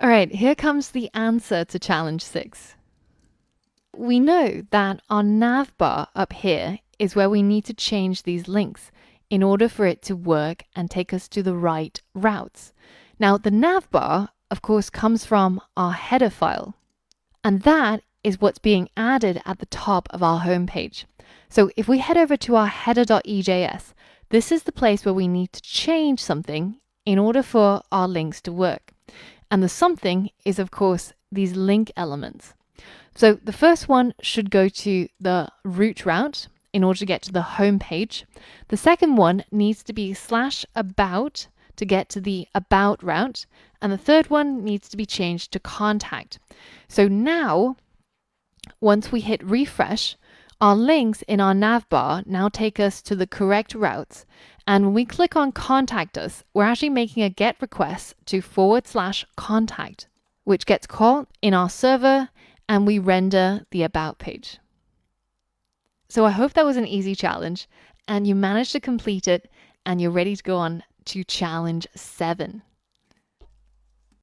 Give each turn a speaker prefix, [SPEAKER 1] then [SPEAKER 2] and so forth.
[SPEAKER 1] All right, here comes the answer to challenge 6. We know that our nav bar up here is where we need to change these links in order for it to work and take us to the right routes. Now, the nav bar, of course, comes from our header file, and that is what's being added at the top of our homepage. So if we head over to our header.ejs, this is the place where we need to change something in order for our links to work. And the something is, of course, these link elements. So the first one should go to the root route in order to get to the home page. The second one needs to be /about to get to the about route. And the third one needs to be changed to contact. So now, once we hit refresh, our links in our nav bar now take us to the correct routes. And when we click on contact us, we're actually making a GET request to /contact, which gets called in our server, and we render the about page. So I hope that was an easy challenge and you managed to complete it and you're ready to go on to challenge 7.